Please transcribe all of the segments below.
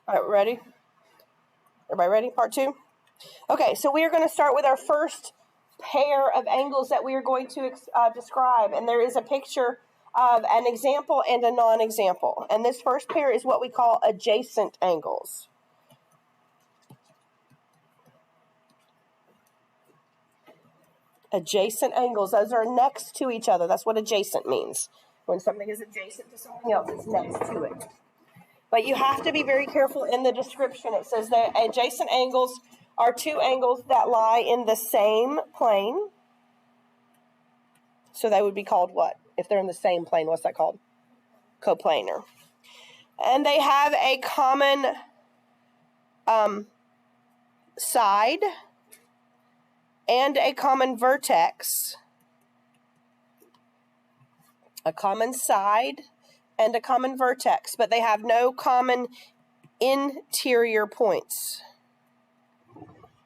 All right, ready? Everybody ready? Part 2? Okay, so we are going to start with our first pair of angles that we are going to describe. And there is a picture of an example and a non-example. And this first pair is what we call adjacent angles. Adjacent angles, those are next to each other. That's what adjacent means. When something is adjacent to something else, it's next to it. But you have to be very careful in the description. It says that adjacent angles are two angles that lie in the same plane. So they would be called what? If they're in the same plane, what's that called? Coplanar. And they have a common side and a common vertex. A common side and a common vertex, but they have no common interior points.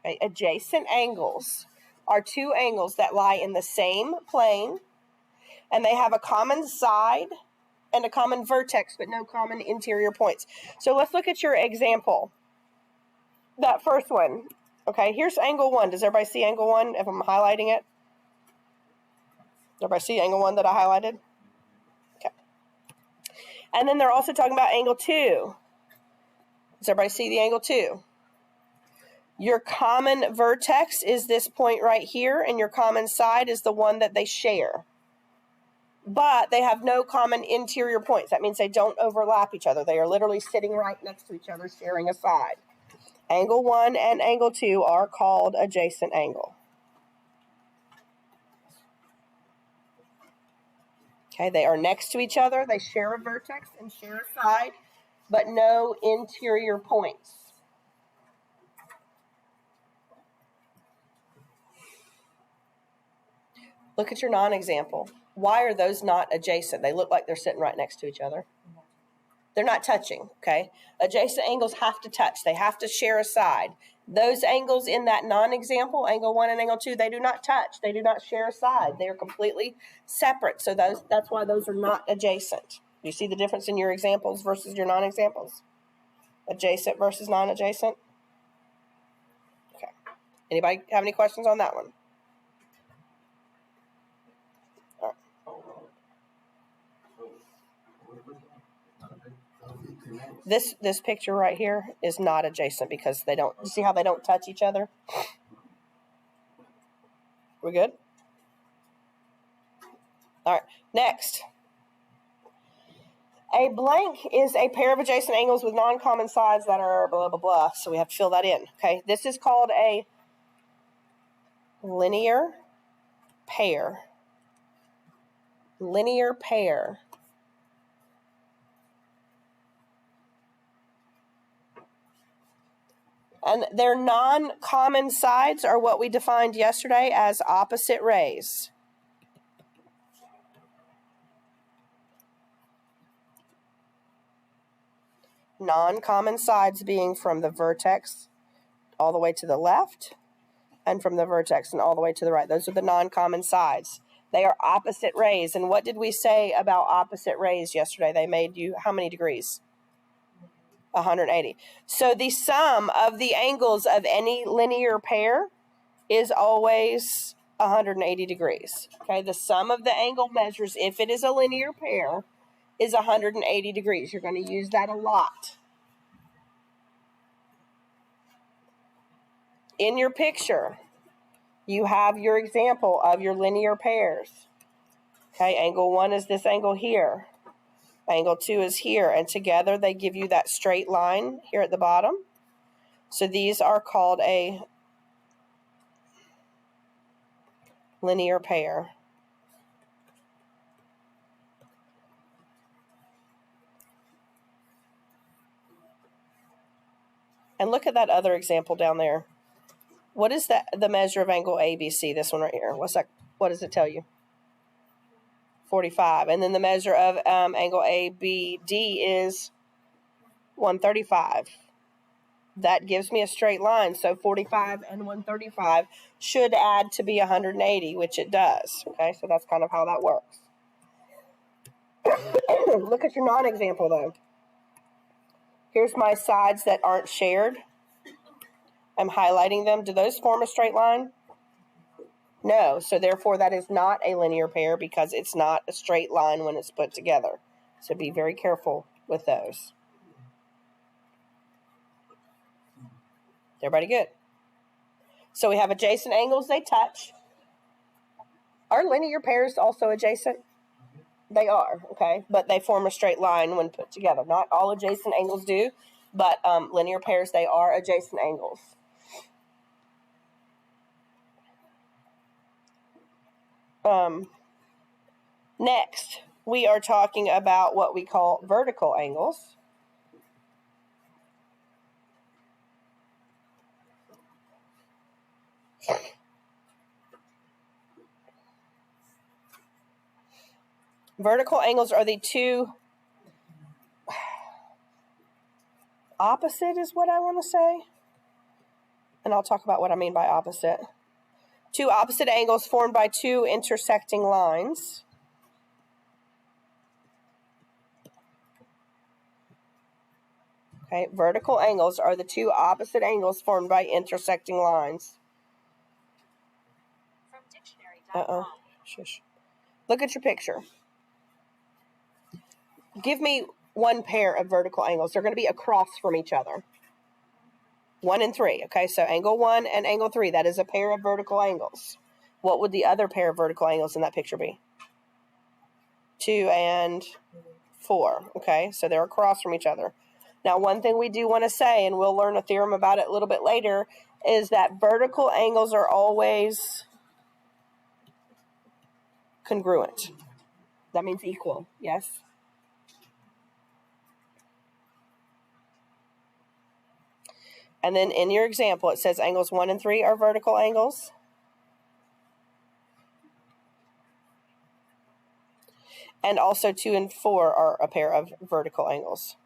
Okay, adjacent angles are two angles that lie in the same plane, and they have a common side and a common vertex, but no common interior points. So let's look at your example. That first one. Okay, here's angle 1. Does everybody see angle 1 if I'm highlighting it? Everybody see angle 1 that I highlighted? Okay. And then they're also talking about angle 2. Does everybody see the angle 2? Your common vertex is this point right here, and your common side is the one that they share. But they have no common interior points. That means they don't overlap each other. They are literally sitting right next to each other, sharing a side. Angle 1 and angle 2 are called adjacent angle. Okay, they are next to each other. They share a vertex and share a side, but no interior points. Look at your non-example. Why are those not adjacent? They look like they're sitting right next to each other. They're not touching, okay? Adjacent angles have to touch. They have to share a side. Those angles in that non-example, angle 1 and angle 2, they do not touch. They do not share a side. They are completely separate. So that's why those are not adjacent. You see the difference in your examples versus your non-examples? Adjacent versus non-adjacent? Okay. Anybody have any questions on that one? This picture right here is not adjacent because they don't, see how they don't touch each other? We're good? All right, next. A blank is a pair of adjacent angles with non-common sides that are blah, blah, blah. So we have to fill that in, okay? This is called a linear pair. Linear pair. And their non-common sides are what we defined yesterday as opposite rays. Non-common sides being from the vertex all the way to the left and from the vertex and all the way to the right. Those are the non-common sides. They are opposite rays. And what did we say about opposite rays yesterday? They made you how many degrees? 180. So the sum of the angles of any linear pair is always 180 degrees. Okay, the sum of the angle measures, if it is a linear pair, is 180 degrees. You're going to use that a lot. In your picture, you have your example of your linear pairs. Okay, angle 1 is this angle here. Angle 2 is here, and together they give you that straight line here at the bottom. So these are called a linear pair. And look at that other example down there. What is the measure of angle ABC? This one right here. What's that? What does it tell you? 45. And then the measure of angle ABD is 135. That gives me a straight line. So 45 and 135 should add to be 180, which it does. Okay, so that's kind of how that works. Look at your non-example, though. Here's my sides that aren't shared. I'm highlighting them. Do those form a straight line? No. So therefore, that is not a linear pair because it's not a straight line when it's put together. So be very careful with those. Everybody good? So we have adjacent angles, they touch. Are linear pairs also adjacent? They are, okay, but they form a straight line when put together. Not all adjacent angles do, but linear pairs, they are adjacent angles. Next, we are talking about what we call vertical angles. Vertical angles are the two opposite is what I want to say. And I'll talk about what I mean by opposite. Two opposite angles formed by two intersecting lines. Okay, vertical angles are the two opposite angles formed by intersecting lines. Uh-oh. Shush. Look at your picture. Give me one pair of vertical angles. They're going to be across from each other. 1 and 3. Okay, so angle 1 and angle 3. That is a pair of vertical angles. What would the other pair of vertical angles in that picture be? 2 and 4. Okay, so they're across from each other. Now, one thing we do want to say, and we'll learn a theorem about it a little bit later, is that vertical angles are always congruent. That means equal, yes? And then in your example, it says angles 1 and 3 are vertical angles. And also 2 and 4 are a pair of vertical angles.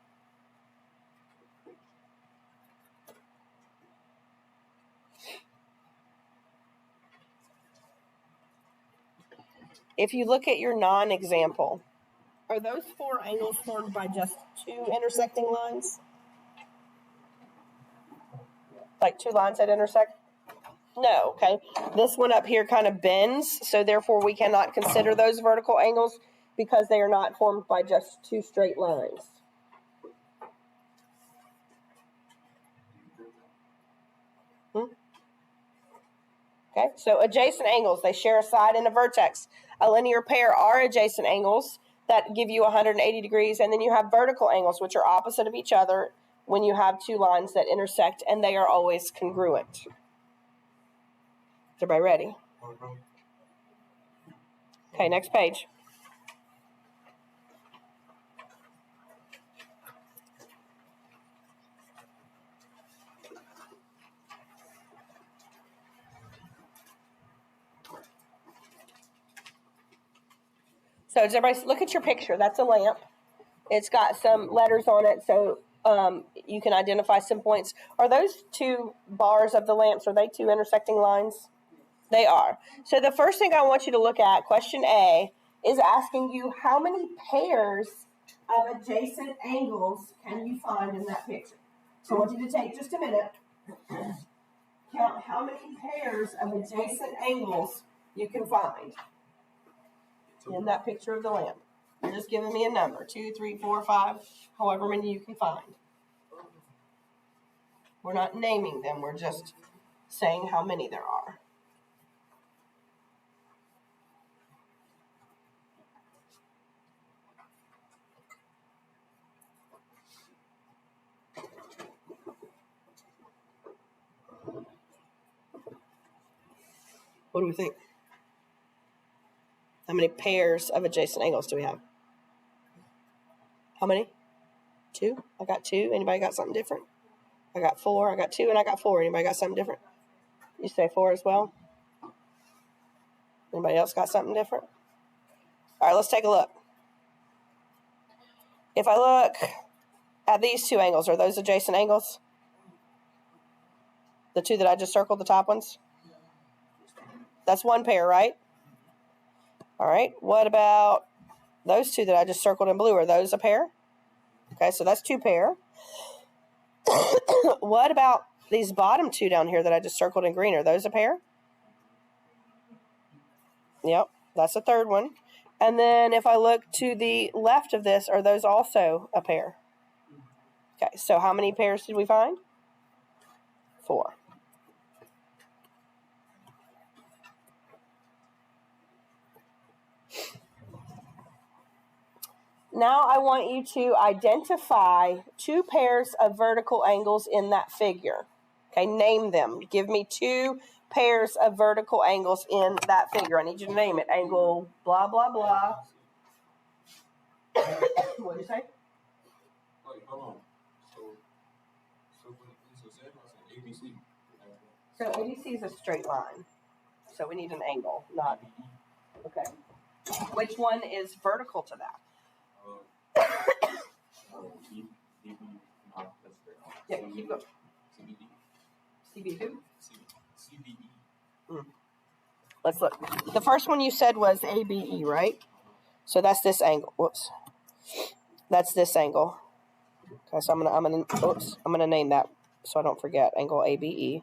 If you look at your non-example, are those 4 angles formed by just 2 intersecting lines? Like 2 lines that intersect? No, okay. This one up here kind of bends, so therefore we cannot consider those vertical angles because they are not formed by just 2 straight lines. Okay, so adjacent angles, they share a side and a vertex. A linear pair are adjacent angles that give you 180 degrees, and then you have vertical angles, which are opposite of each other when you have 2 lines that intersect, and they are always congruent. Is everybody ready? Okay, next page. So does everybody look at your picture? That's a lamp. It's got some letters on it, so you can identify some points. Are those 2 bars of the lamps, are they 2 intersecting lines? They are. So the first thing I want you to look at, question A, is asking you how many pairs of adjacent angles can you find in that picture? So I want you to take just a minute, count how many pairs of adjacent angles you can find in that picture of the lamp. You're just giving me a number, 2, 3, 4, 5, however many you can find. We're not naming them, we're just saying how many there are. What do we think? How many pairs of adjacent angles do we have? How many? 2? I got 2. Anybody got something different? I got 4. I got 2 and I got 4. Anybody got something different? You say 4 as well? Anybody else got something different? All right, let's take a look. If I look at these 2 angles, are those adjacent angles? The 2 that I just circled, the top ones? That's 1 pair, right? All right, what about those 2 that I just circled in blue? Are those a pair? Okay, so that's 2 pair. What about these bottom two down here that I just circled in green? Are those a pair? Yep, that's a third one. And then if I look to the left of this, are those also a pair? Okay, so how many pairs did we find? 4. Now I want you to identify 2 pairs of vertical angles in that figure. Okay, name them. Give me 2 pairs of vertical angles in that figure. I need you to name it. Angle blah, blah, blah. What did you say? Wait, hold on. So ABC. So ABC is a straight line. So we need an angle, not... Okay. Which one is vertical to that? Yeah, keep going. CB who? CBE. Let's look. The first one you said was ABE, right? So that's this angle. Whoops. That's this angle. Okay, so I'm gonna name that so I don't forget. Angle ABE.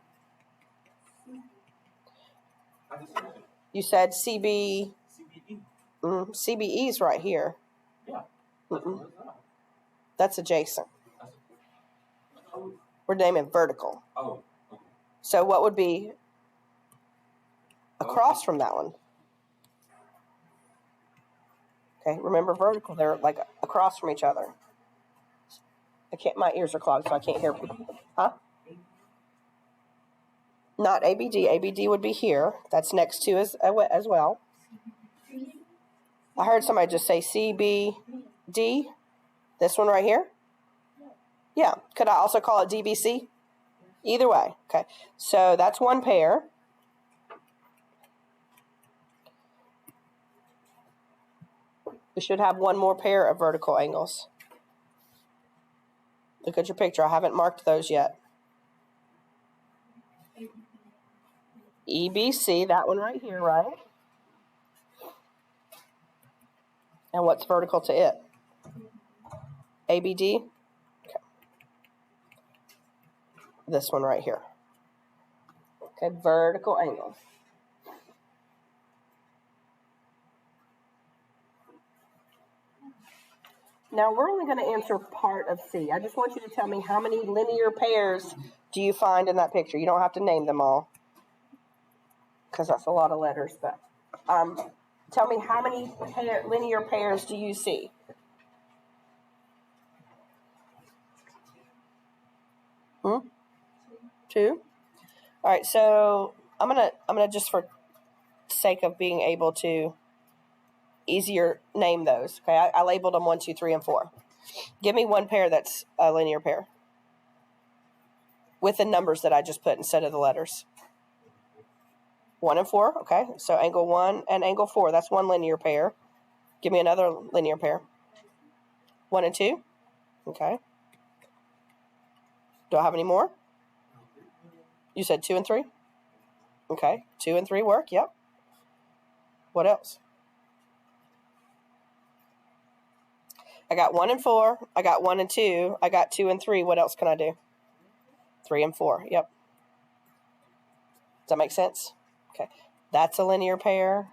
You said CB. CBE. CBE is right here. Yeah. That's adjacent. We're naming vertical. Oh. Okay. So what would be across from that one? Okay, remember vertical, they're like across from each other. My ears are clogged, so I can't hear people. Huh? Not ABD. ABD would be here. That's next to as well. I heard somebody just say CBD. This one right here? Yeah. Could I also call it DBC? Either way. Okay. So that's one pair. We should have one more pair of vertical angles. Look at your picture. I haven't marked those yet. EBC, that one right here, right? And what's vertical to it? ABD? Okay. This one right here. Okay, vertical angle. Now we're only going to answer part of C. I just want you to tell me how many linear pairs do you find in that picture. You don't have to name them all because that's a lot of letters, but tell me how many linear pairs do you see? Two? All right, so I'm gonna just for sake of being able to easier name those. Okay, I labeled them 1, 2, 3, and 4. Give me one pair that's a linear pair with the numbers that I just put instead of the letters. 1 and 4. Okay, so angle 1 and angle 4. That's one linear pair. Give me another linear pair. 1 and 2. Okay. Do I have any more? You said 2 and 3. Okay, 2 and 3 work. Yep. What else? I got 1 and 4. I got 1 and 2. I got 2 and 3. What else can I do? 3 and 4. Yep. Does that make sense? Okay. That's a linear pair.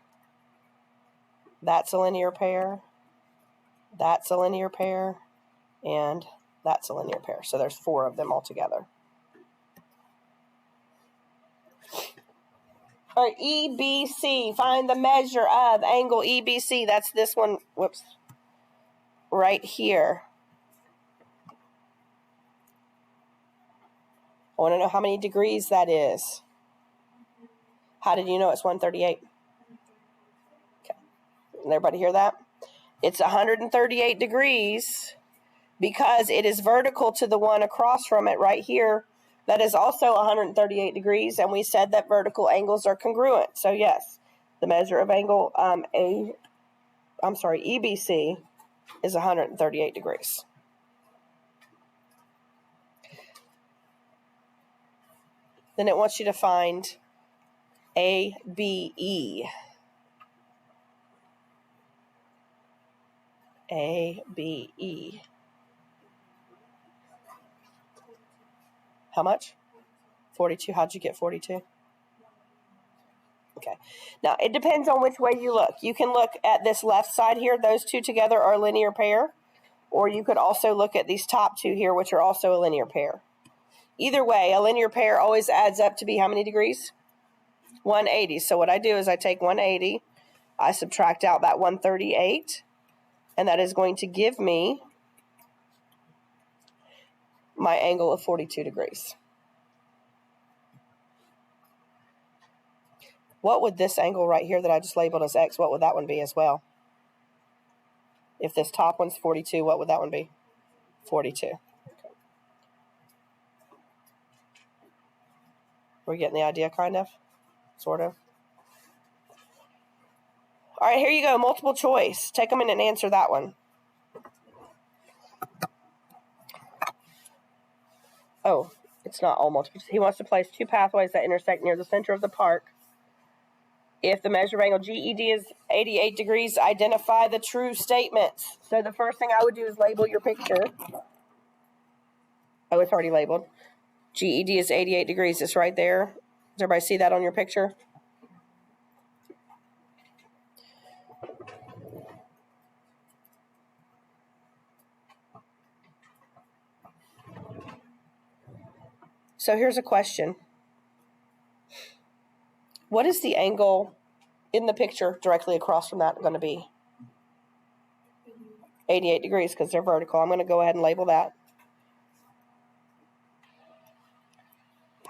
That's a linear pair. That's a linear pair. And that's a linear pair. So there's 4 of them altogether. All right, EBC. Find the measure of angle EBC. That's this one. Whoops. Right here. I want to know how many degrees that is. How did you know it's 138? Okay. Did everybody hear that? It's 138 degrees because it is vertical to the one across from it right here. That is also 138 degrees, and we said that vertical angles are congruent. So yes, the measure of angle EBC is 138 degrees. Then it wants you to find ABE. ABE. How much? 42. How'd you get 42? Okay. Now, it depends on which way you look. You can look at this left side here. Those two together are a linear pair. Or you could also look at these top two here, which are also a linear pair. Either way, a linear pair always adds up to be how many degrees? 180. So what I do is I take 180, I subtract out that 138, and that is going to give me my angle of 42 degrees. What would this angle right here that I just labeled as X, what would that one be as well? If this top one's 42, what would that one be? 42. Okay. We're getting the idea, kind of? Sort of? All right, here you go. Multiple choice. Take a minute and answer that one. Oh, it's not all multiple. He wants to place two pathways that intersect near the center of the park. If the measure of angle GED is 88 degrees, identify the true statements. So the first thing I would do is label your picture. Oh, it's already labeled. GED is 88 degrees. It's right there. Does everybody see that on your picture? So here's a question. What is the angle in the picture directly across from that going to be? 88 degrees because they're vertical. I'm going to go ahead and label that.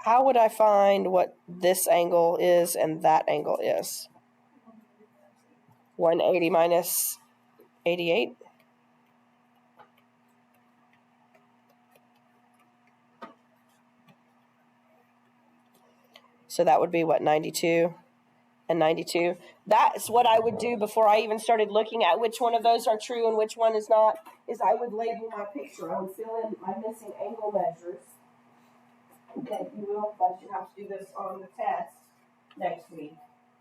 How would I find what this angle is and that angle is? 180 minus 88. So that would be what, 92 and 92. That's what I would do before I even started looking at which one of those are true and which one is not, is I would label my picture. I would fill in my missing angle measures. Okay, you will, but you have to do this on the test next week.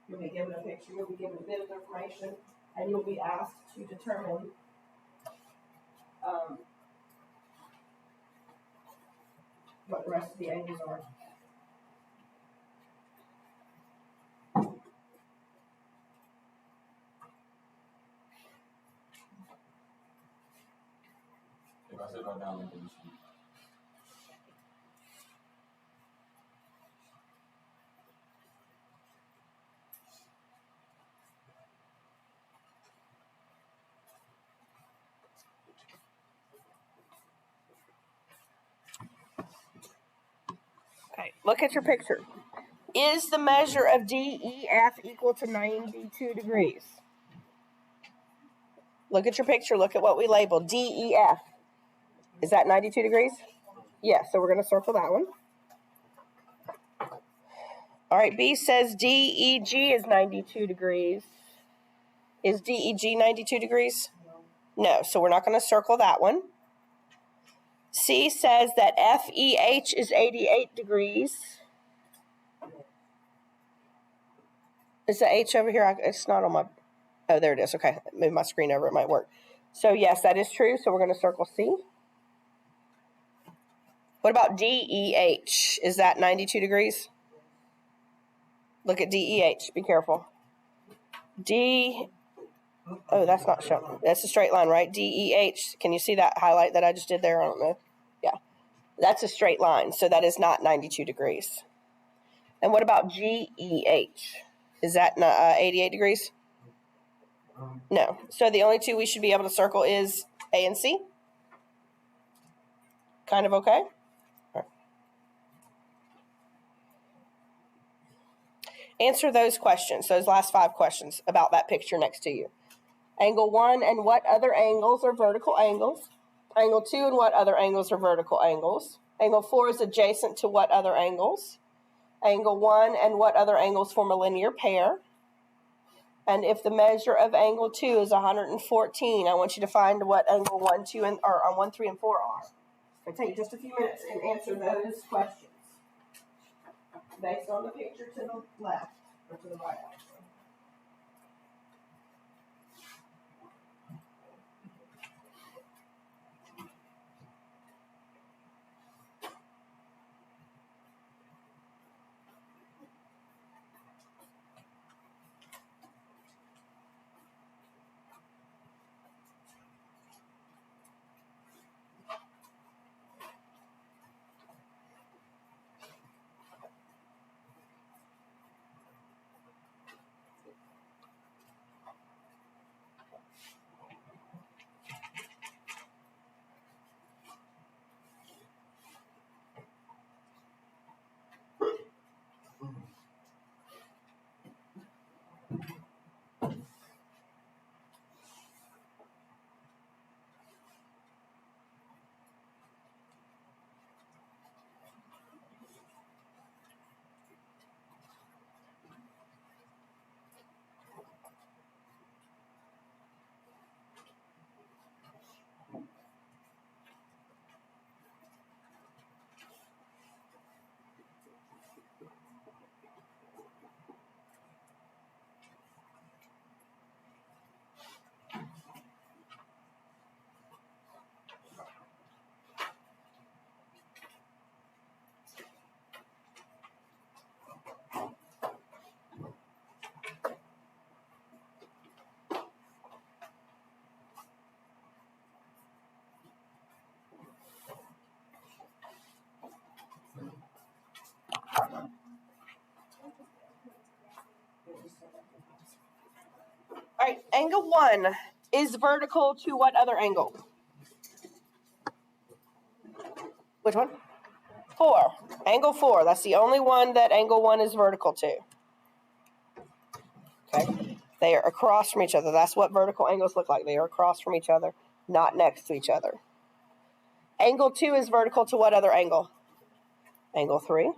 You'll be given a picture, you'll be given a bit of information, and you'll be asked to determine what the rest of the angles are. If I sit right down and finish. Okay, look at your picture. Is the measure of DEF equal to 92 degrees? Look at your picture. Look at what we labeled. DEF. Is that 92 degrees? Yes, so we're going to circle that one. All right, B says DEG is 92 degrees. Is DEG 92 degrees? No, so we're not going to circle that one. C says that FEH is 88 degrees. Is the H over here? It's not on my... Oh, there it is. Okay, move my screen over. It might work. So, yes, that is true. So, we're going to circle C. What about DEH? Is that 92 degrees? Look at DEH. Be careful. Oh, that's not shown. That's a straight line, right? DEH. Can you see that highlight that I just did there? I don't know. Yeah. That's a straight line. So, that is not 92 degrees. And what about GEH? Is that 88 degrees? No. So the only two we should be able to circle is A and C. Kind of okay? Right. Answer those questions, those last 5 questions about that picture next to you. Angle 1 and what other angles are vertical angles? Angle 2 and what other angles are vertical angles? Angle 4 is adjacent to what other angles? Angle 1 and what other angles form a linear pair? And if the measure of angle 2 is 114, I want you to find what angle 1, 2, and or 1, 3, and 4 are. It'll take just a few minutes and answer those questions based on the picture to the left or to the right. Angle 1 is vertical to what other angle? Which one? 4. Angle 4. That's the only one that angle 1 is vertical to. Okay. They are across from each other. That's what vertical angles look like. They are across from each other, not next to each other. Angle 2 is vertical to what other angle? Angle 3.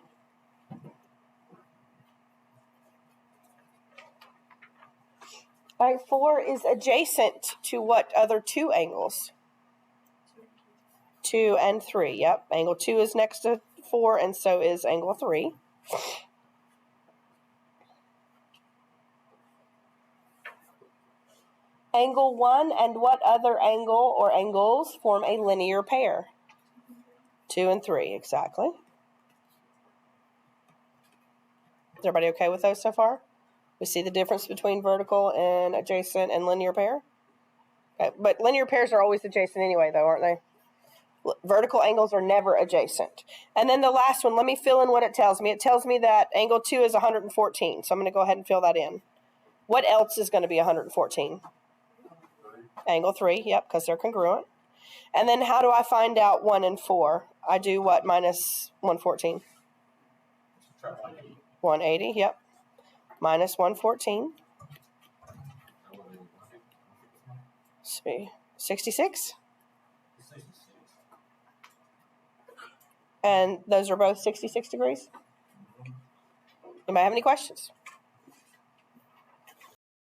All right, 4 is adjacent to what other two angles? 2 and 3. Yep. Angle 2 is next to 4, and so is angle 3. Angle 1 and what other angle or angles form a linear pair? 2 and 3, exactly. Is everybody okay with those so far? We see the difference between vertical and adjacent and linear pair? Okay, but linear pairs are always adjacent anyway, though, aren't they? Vertical angles are never adjacent. And then the last one, let me fill in what it tells me. It tells me that angle 2 is 114, so I'm going to go ahead and fill that in. What else is going to be 114? Angle 3, yep, because they're congruent. And then how do I find out 1 and 4? I do what minus 114? 180, yep. Minus 114. 66? And those are both 66 degrees? Anybody have any questions?